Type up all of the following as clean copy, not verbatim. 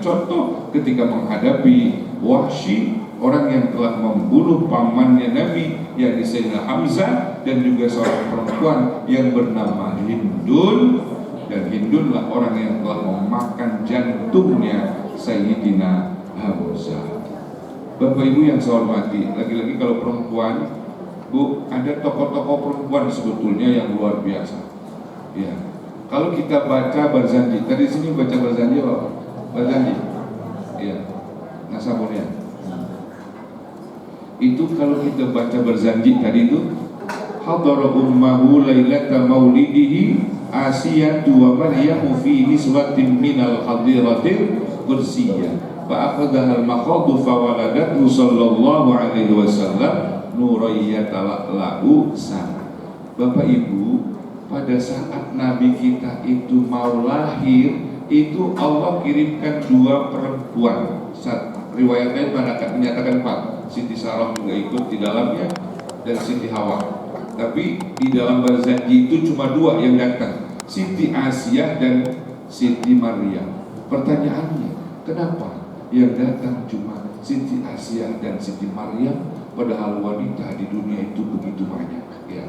contoh ketika menghadapi Wahsy, orang yang telah membunuh pamannya Nabi, yakni Sayyidina Hamzah, dan juga seorang perempuan yang bernama Hindun, dan Hindunlah orang yang telah memakan jantungnya Sayyidina Hamzah. Bapak Ibu yang saya hormati, lagi-lagi kalau perempuan, Bu, ada tokoh-tokoh perempuan sebetulnya yang luar biasa. Ya, kalau kita baca Barzanji, tadi sini baca Barzanji apa? Barzanji, ya, Nasabunya. Itu kalau kita baca Barzanji tadi itu, hadara ummahu lailata maulidihi Asiyatu wa Maryamu fi niswatin minal hadiratil kursiyah fa akhadha al-makhadu fa waladathu sallallahu alaihi wasallam nurayyata lahu sana. Bapak Ibu, pada saat Nabi kita itu mau lahir, itu Allah kirimkan dua perempuan. Riwayat lain menyatakan 4. Siti Sarah juga ikut di dalamnya, dan Siti Hawa. Tapi di dalam Barzanji itu cuma 2 yang datang, Siti Asiyah dan Siti Maryam. Pertanyaannya, kenapa yang datang cuma Siti Asiyah dan Siti Maryam, padahal wanita di dunia itu begitu banyak? Ya,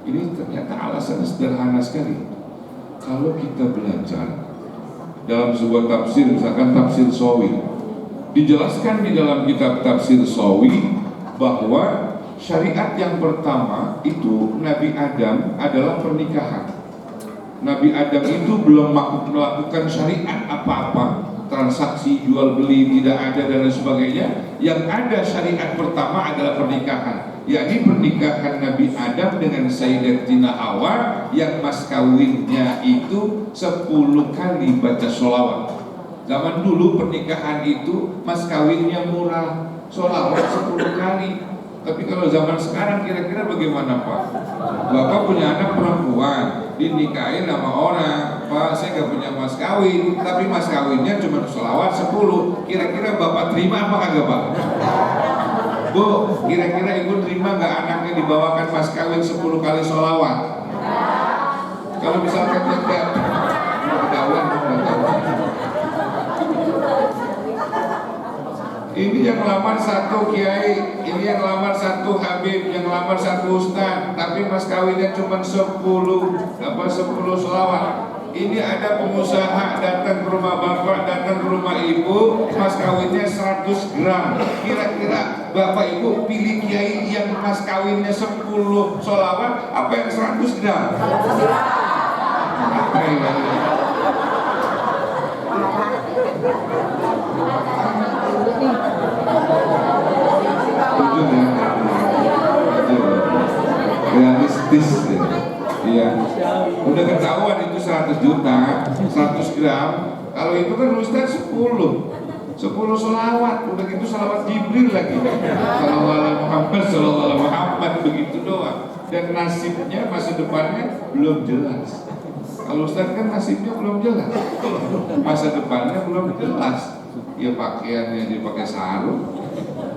ini ternyata alasan sederhana sekali. Kalau kita belajar dalam sebuah tafsir, misalkan tafsir Sawi, dijelaskan di dalam kitab tafsir Sawi bahwa syariat yang pertama itu Nabi Adam adalah pernikahan. Nabi Adam itu belum melakukan syariat apa-apa, transaksi jual beli tidak ada dan lain sebagainya. Yang ada syariat pertama adalah pernikahan, yakni pernikahan Nabi Adam dengan Sayyidatina Hawa, yang mas kawinnya itu 10 kali baca sholawat. Zaman dulu pernikahan itu mas kawinnya murah, sholawat 10 kali. Tapi kalau zaman sekarang kira-kira bagaimana Pak? Bapak punya anak perempuan, dinikahin sama orang, Pak saya gak punya mas kawin, tapi mas kawinnya cuma sholawat 10. Kira-kira Bapak terima apa kagak Pak? Bu, kira-kira Ibu terima gak anaknya dibawakan mas kawin 10 kali sholawat? Kalau misalkan tidak, ketahuan. Ini yang lamar satu kiai, ini yang lamar satu habib, yang lamar satu ustaz, tapi mas kawinnya cuma 10 selawat. Ini ada pengusaha datang ke rumah bapak, datang ke rumah ibu, mas kawinnya 100 gram. Kira-kira bapak ibu pilih kiai yang mas kawinnya 10 selawat apa yang 100 gram? Realistis ya. Udah ketahuan itu 100 juta 100 gram. Kalau itu kan Ustaz 10 selawat. Udah gitu selawat Jibril lagi, sallallahu alaihi Muhammad, begitu doang. Dan nasibnya masa depannya belum jelas. Kalau Ustaz kan nasibnya belum jelas, masa depannya belum jelas. Ya pakaiannya dia pakai sarung,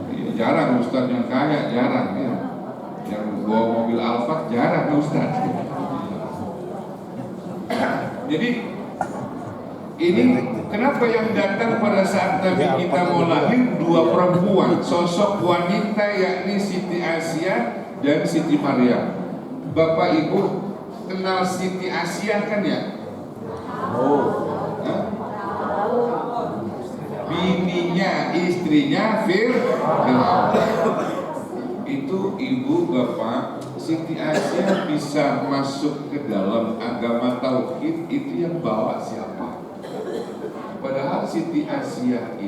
ya, jarang Ustaz yang kaya, jarang ya. Yang bawa mobil Alphard jarang Ustaz. Jadi ini kenapa yang datang pada saat Nabi kita mau lahir 2 perempuan, sosok wanita, yakni Siti Asiyah dan Siti Maryam. Bapak Ibu kenal Siti Asiyah kan ya? Bininya, istrinya Fir'aun. Itu ibu bapak, Siti Asiyah bisa masuk ke dalam agama tauhid itu yang bawa siapa? Padahal Siti Asiyah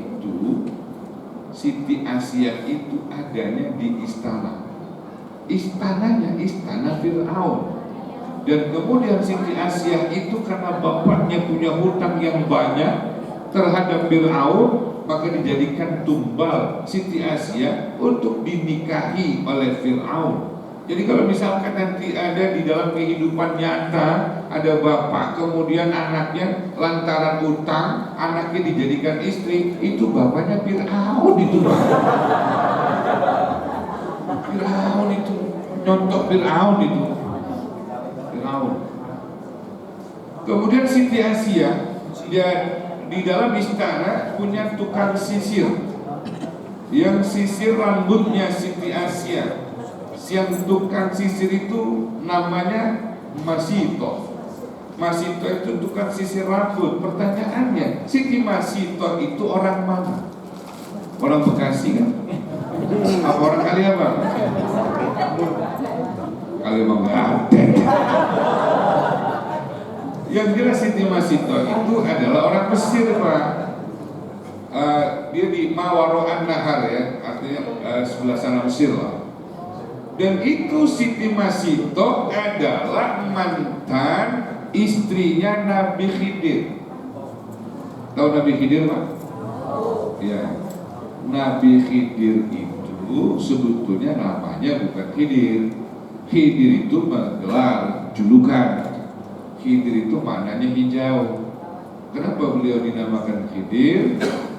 itu adanya di istana. Istananya istana Fir'aun. Dan kemudian Siti Asiyah itu karena bapaknya punya hutang yang banyak terhadap Fir'aun, maka dijadikan tumbal Siti Asiyah untuk dinikahi oleh Fir'aun. Jadi kalau misalkan nanti ada di dalam kehidupan nyata, ada bapak kemudian anaknya lantaran utang, anaknya dijadikan istri, itu bapaknya Fir'aun itu Pak. Fir'aun itu, nyontok Fir'aun itu. Fir'aun. Kemudian Siti Asiyah dia di dalam istana punya tukang sisir yang sisir rambutnya Siti Asia. Yang tukang sisir itu namanya Masito. Masito itu tukang sisir rambut. Pertanyaannya, Siti Masito itu orang mana? Orang Bekasi kan? Apa orang Kaliabang? Kaliabang nggak ada. Yang jelas Siti Masito itu adalah orang Mesir, Pak. Dia di Mawaro An-Nahar ya, artinya sebelah sana Mesir lah. Dan itu Siti Masito adalah mantan istrinya Nabi Khidir. Tahu Nabi Khidir, Pak? Ya, Nabi Khidir itu sebetulnya namanya bukan Khidir. Khidir itu menggelar julukan. Khidir itu maknanya hijau. Kenapa beliau dinamakan Khidir?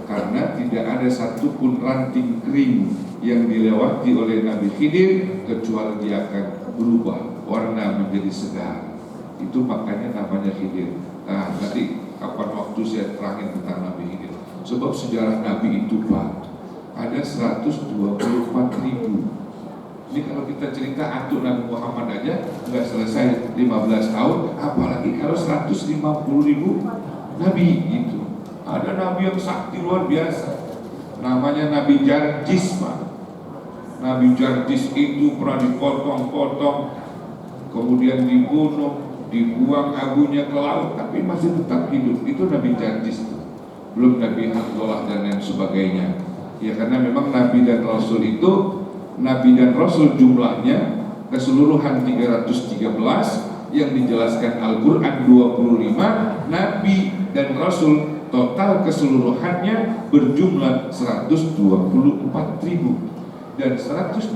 Karena tidak ada satupun ranting kering yang dilewati oleh Nabi Khidir kecuali dia akan berubah warna menjadi segar. Itu makanya namanya Khidir. Nah, nanti kapan waktu saya terangin tentang Nabi Khidir. Sebab sejarah Nabi itu, Pak, ada 124.000. Ini kalau kita cerita Atuk Nabi Muhammad aja nggak selesai 15 tahun, apalagi kalau 150.000 Nabi itu. Ada Nabi yang sakti luar biasa, namanya Nabi Jarjis, Pak. Nabi Jarjis itu pernah dipotong-potong, kemudian dibunuh, dibuang abunya ke laut, tapi masih tetap hidup. Itu Nabi Jarjis, belum Nabi Abdullah dan lain sebagainya. Ya karena memang Nabi dan Rasul itu, Nabi dan Rasul jumlahnya keseluruhan 313, yang dijelaskan Al-Quran 25, Nabi dan Rasul total keseluruhannya berjumlah 124.000. Dan 124.000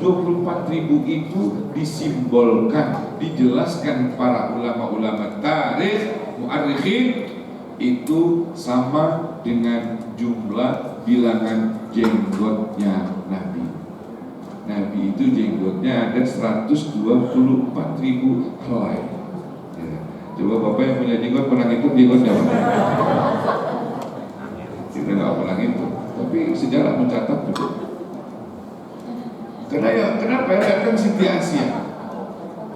itu disimbolkan, dijelaskan para ulama-ulama tarikh, mu'arrikhin, itu sama dengan jumlah bilangan jenggotnya Nabi. Nabi itu jenggotnya ada 124.000 helai. Ya. Coba Bapak yang punya jenggot pernah hitung jenggotnya? Kita nggak pernah hitung, tapi sejarah mencatat betul. Kenapa yang datang Siti Asia?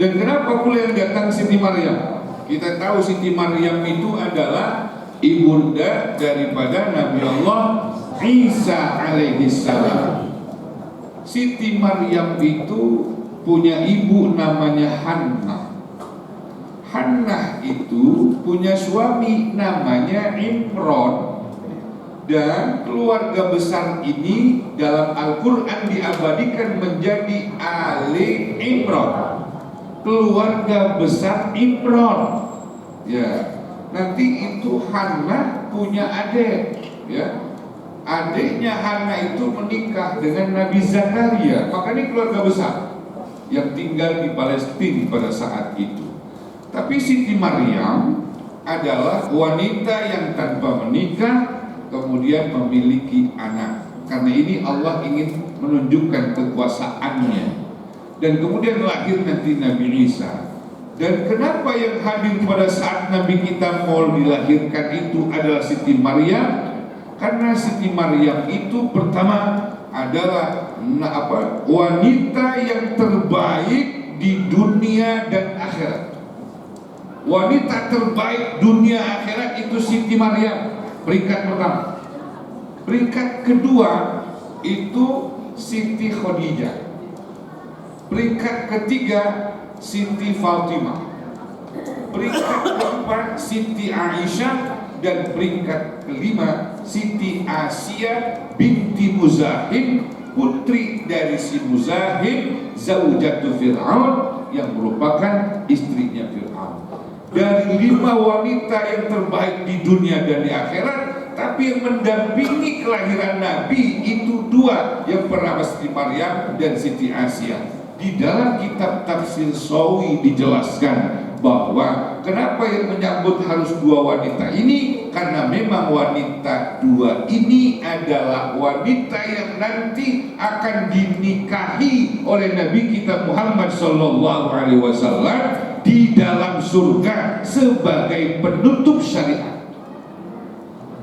Dan kenapa pula yang datang Siti Maryam? Kita tahu Siti Maryam itu adalah ibunda daripada Nabi Allah Isa alaihissalam. Siti Maryam itu punya ibu namanya Hannah. Hannah itu punya suami namanya Imron. Dan keluarga besar ini dalam Al-Quran diabadikan menjadi Ali Imron, keluarga besar Imron. Ya, nanti itu Hannah punya adik. Ya, adiknya Hannah itu menikah dengan Nabi Zakaria. Maka ini keluarga besar yang tinggal di Palestina pada saat itu. Tapi Siti Maryam adalah wanita yang tanpa menikah kemudian memiliki anak. Karena ini Allah ingin menunjukkan kekuasaannya. Dan kemudian lahir nanti Nabi Isa. Dan kenapa yang hadir pada saat Nabi kita mau dilahirkan itu adalah Siti Maryam? Karena Siti Maryam itu pertama adalah wanita yang terbaik di dunia dan akhirat. Wanita terbaik dunia akhirat itu Siti Maryam. Peringkat pertama. Peringkat kedua itu Siti Khadijah. Peringkat ketiga Siti Fatimah. Peringkat keempat Siti Aisyah. Dan peringkat kelima Siti Asia binti Muzahim, putri dari si Muzahim, zaujatu Fir'aun, yang merupakan istrinya Fir'aun. Dari 5 wanita yang terbaik di dunia dan di akhirat, tapi yang mendampingi kelahiran Nabi itu 2, yang pertama Siti Maryam dan Siti Asia. Di dalam kitab tafsir Sawi dijelaskan bahwa kenapa yang menyambut harus 2 wanita ini, karena memang wanita 2 ini adalah wanita yang nanti akan dinikahi oleh Nabi kita Muhammad SAW di dalam surga sebagai penutup syariat.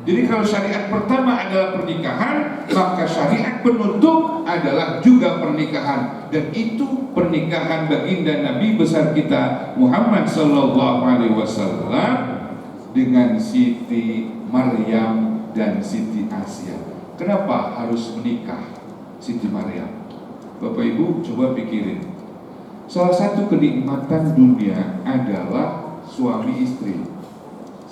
Jadi kalau syariat pertama adalah pernikahan, maka syariat penutup adalah juga pernikahan. Dan itu pernikahan baginda Nabi besar kita Muhammad sallallahu alaihi wasallam dengan Siti Maryam dan Siti Asia. Kenapa harus menikah Siti Maryam? Bapak Ibu coba pikirin. Salah satu kenikmatan dunia adalah suami istri.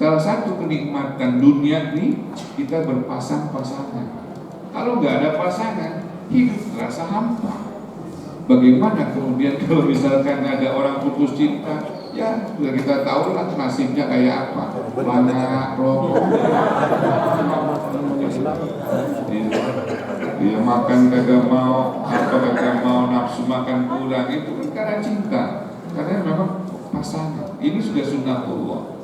Salah satu kenikmatan dunia ini kita berpasang-pasangan. Kalau nggak ada pasangan, hidup terasa hampa. Bagaimana kemudian kalau misalkan ada orang putus cinta? Ya sudah kita tahu lah nasibnya kayak apa. Banyak rokok. Dia makan kagak mau, apa kagak mau, nafsu makan kurang, itu kan karena cinta. Karena memang pasangan. Ini sudah sunnatullah.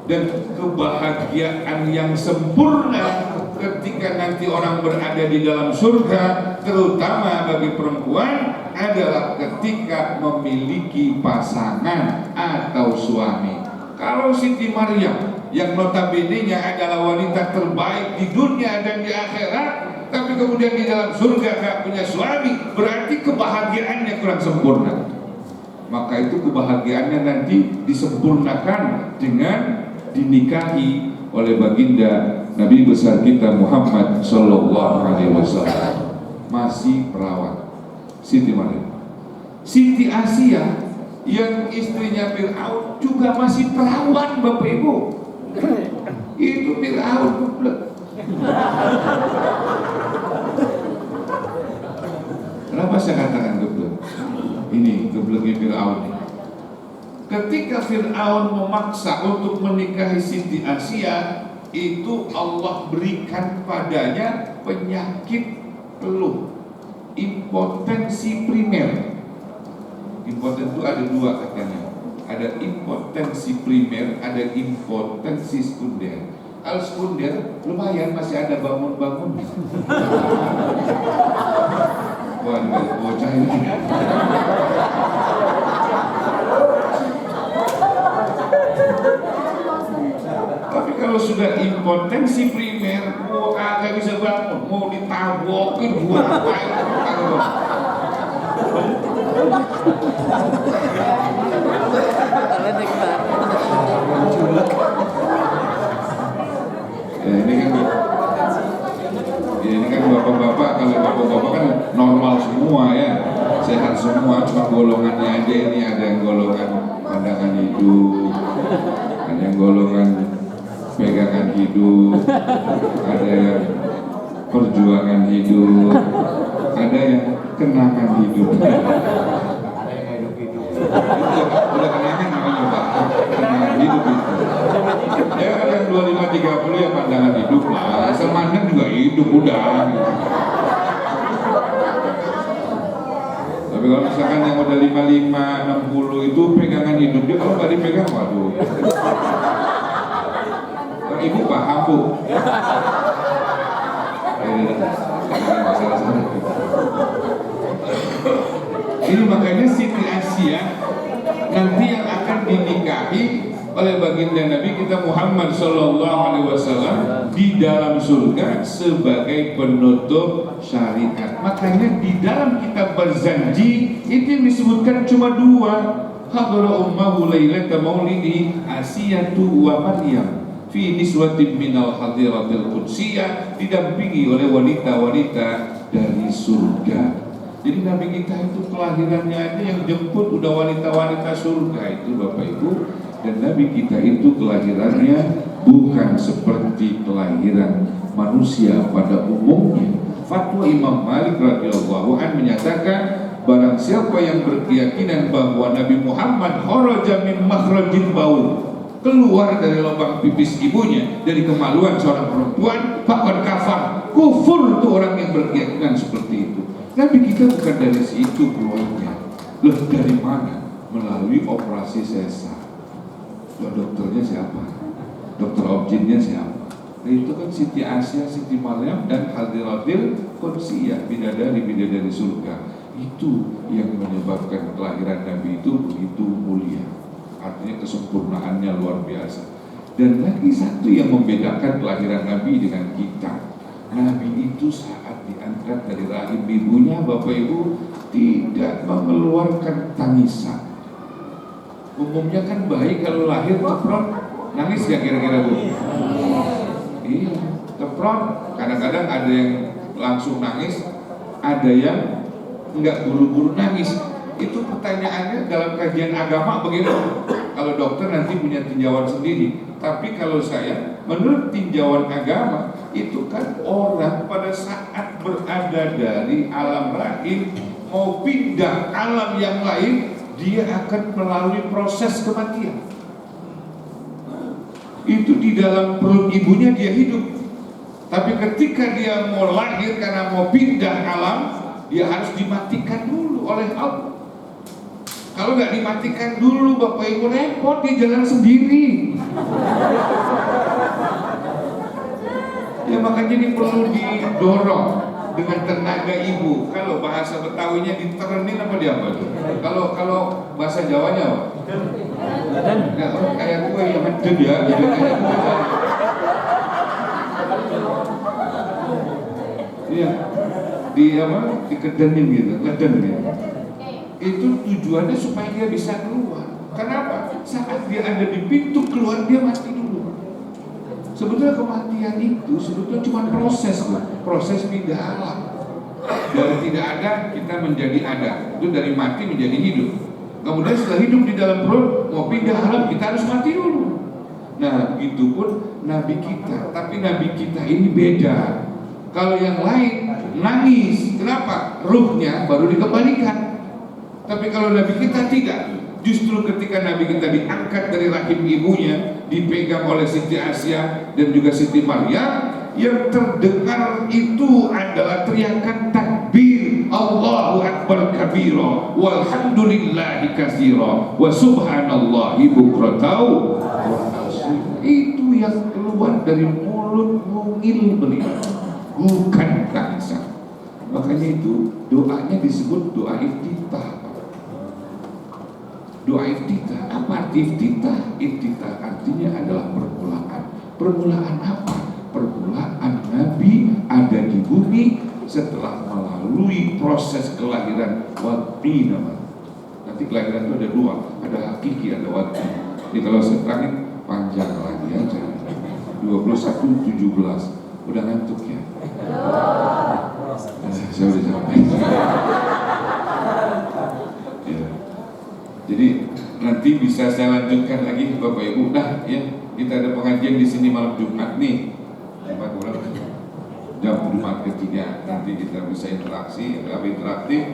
Dan kebahagiaan yang sempurna ketika nanti orang berada di dalam surga, terutama bagi perempuan, adalah ketika memiliki pasangan atau suami. Kalau Siti Maryam yang notabene-nya adalah wanita terbaik di dunia dan di akhirat, tapi kemudian di dalam surga gak punya suami, berarti kebahagiaannya kurang sempurna. Maka itu kebahagiaannya nanti disempurnakan dengan dinikahi oleh baginda Nabi besar kita Muhammad sallallahu alaihi wasallam. Masih perawat Siti Maryam. Siti Asia yang istrinya Fir'aun juga masih perawan, Bapak Ibu. Itu Fir'aun geblek. Kenapa saya katakan geblek? Ini gebleknya Fir'aun ini. Ketika Fir'aun memaksa untuk menikahi Siti Asia, itu Allah berikan padanya penyakit peluh, impotensi primer. Impoten itu ada dua katanya. Ada impotensi primer, ada impotensi sekunder. Kalau sekunder lumayan masih ada bangun-bangun. Wah, bocah ini. Tapi kalau sudah impotensi primer, mau kagak bisa bangun, mau ditabokin buat air kagak. Ini kan bapak-bapak, kalau bapak-bapak kan normal semua ya, sehat semua, cuma golongannya aja ini, ada yang golongan pandangan hidup, ada yang golongan pegangan hidup, ada yang perjuangan hidup, ada yang kenangan hidup. Ada yang hidup-hidup. Udah kenangan namanya Pak, kenangan hidup itu. Ya ada yang 25-30 ya pandangan hidup lah, semandang juga hidup udah. Gitu. Tapi kalau misalkan yang udah 55-60 itu pegangan hidup dia, kalau nggak dipegang, waduh. Ibu paham Bu? Ini makanya Siti Asia nanti yang akan dinikahi oleh baginda Nabi kita Muhammad sallallahu alaihi wasallam di dalam surga sebagai penutup syariat. Makanya di dalam kitab Barzanji itu yang disebutkan cuma dua, hadara ummahu lailata maulidi Asiyatu wa Maryam fi niswatin minal hadiratil qudsiyah, didampingi oleh wanita-wanita dari surga. Jadi Nabi kita itu kelahirannya aja yang jemput udah wanita-wanita surga itu Bapak Ibu. Dan Nabi kita itu kelahirannya bukan seperti kelahiran manusia pada umumnya. Fatwa Imam Malik radhiyallahu anhu menyatakan, barang siapa yang berkeyakinan bahwa Nabi Muhammad kharaja min makhrajil baul, keluar dari lubang pipis ibunya dari kemaluan seorang perempuan, faqad kafar, kufur itu orang yang berkeyakinan seperti itu. Nabi kita bukan dari situ keluarnya. Loh dari mana? Melalui operasi sesar. Dokternya siapa? Dokter objinnya siapa? Nah, itu kan Siti Asia, Siti Maryam dan Hadiratil Qudsiyah, bidadari surga. Itu yang menyebabkan kelahiran Nabi itu begitu mulia. Artinya kesempurnaannya luar biasa. Dan lagi satu yang membedakan kelahiran Nabi dengan kita, Nabi itu saat diangkat dari rahim ibunya, Bapak Ibu, tidak mengeluarkan tangisan. Umumnya kan bayi kalau lahir keprot, nangis gak kira-kira Bu? Iya, keprot. Kadang-kadang ada yang langsung nangis, ada yang enggak buru-buru nangis. Itu pertanyaannya dalam kajian agama bagaimana? Kalau dokter nanti punya tinjauan sendiri. Tapi kalau saya, menurut tinjauan agama, itu kan orang pada saat berada dari alam rahim mau pindah alam yang lain, dia akan melalui proses kematian. Itu di dalam perut ibunya dia hidup. Tapi ketika dia mau lahir karena mau pindah alam, dia harus dimatikan dulu oleh Allah. Kalau nggak dimatikan dulu, Bapak Ibu, repot, dia jalan sendiri. Ya makanya ini perlu didorong dengan tenaga ibu. Kalau bahasa Betawinya diterenin apa diapa tuh? Kalau bahasa Jawanya apa? Ya, kayak gue yang ngeden ya, gitu kayak gue. Iya, dikedenin gitu, ngeden gitu. Itu tujuannya supaya dia bisa keluar. Kenapa? Saat dia ada di pintu keluar, dia mati dulu. Sebetulnya kematian itu sebetulnya cuma proses pindah alam. Dari tidak ada kita menjadi ada. Itu dari mati menjadi hidup. Kemudian setelah hidup di dalam perut, mau pindah alam kita harus mati dulu. Nah, begitupun Nabi kita. Tapi Nabi kita ini beda. Kalau yang lain nangis, kenapa? Ruhnya baru dikembalikan. Tapi kalau Nabi kita tidak, justru ketika Nabi kita diangkat dari rahim ibunya, dipegang oleh Siti Asiyah dan juga Siti Maryam, yang terdengar itu adalah teriakan takbir, Allahu Akbar kabira, walhamdulillahi katsira, wa subhanallahi bukratan. Itu yang keluar dari mulut mungil beliau, bukan tangisan. Makanya itu doanya disebut doa iftitah. Doa iftitah, apa arti iftitah? Iftitah artinya adalah permulaan. Permulaan apa? Permulaan Nabi ada di bumi setelah melalui proses kelahiran wati namanya. Nanti kelahiran itu ada dua, ada hakiki, ada wati. Jadi kalau saya terangin panjang lagi aja. 21:17 udah ngantuk ya? Saya udah sampai. Ya. Jadi nanti bisa saya lanjutkan lagi Bapak Ibu. Nah, ya kita ada pengajian di sini malam Jumat nih. Jam Jumat ketiga. Nanti kita bisa interaksi, lebih interaktif.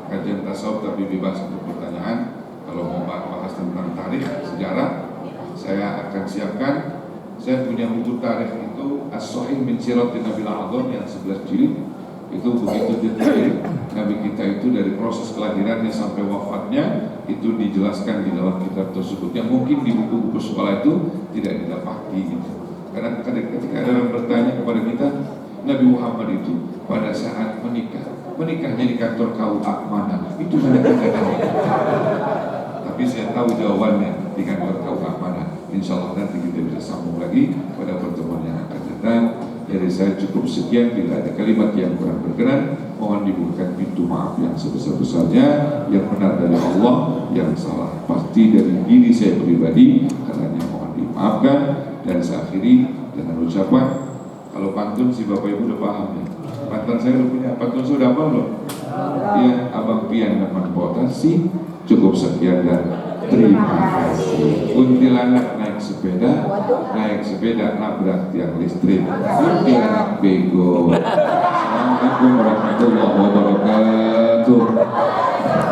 Kajian tasawuf tapi bebas untuk pertanyaan. Kalau mau bahas tentang tarikh sejarah, saya akan siapkan. Saya punya buku tarikh itu As-Sahih min Siratin Nabil A'zam yang 11 jilid. Itu begitu detail Nabi kita itu dari proses kelahirannya sampai wafatnya itu dijelaskan di dalam kitab tersebut yang mungkin di buku-buku sekolah itu tidak didapati gitu. Karena ketika ada orang bertanya kepada kita, Nabi Muhammad itu pada saat menikahnya di kantor KUA mana? Itu kadang-kadang. Tapi saya tahu jawabannya di kantor KUA mana. Insya Allah nanti kita bisa sambung lagi pada pertemuan yang akan datang. Dari saya cukup sekian. Bila ada kalimat yang kurang berkenan, mohon dibukakan pintu maaf yang sebesar-besarnya. Yang benar dari Allah, yang salah pasti dari diri saya pribadi, karena mohon dimaafkan. Dan saya akhiri dengan ucapan, kalau pantun si Bapak Ibu udah paham ya. Pantun saya udah punya, pantun saya udah apa loh? Ya, abang pian teman potasi. Cukup sekian dan terima kasih. Kuntilanak naik sepeda nabrak tiang listrik. Kuntilanak bego. Assalamualaikum warahmatullahi wabarakatuh.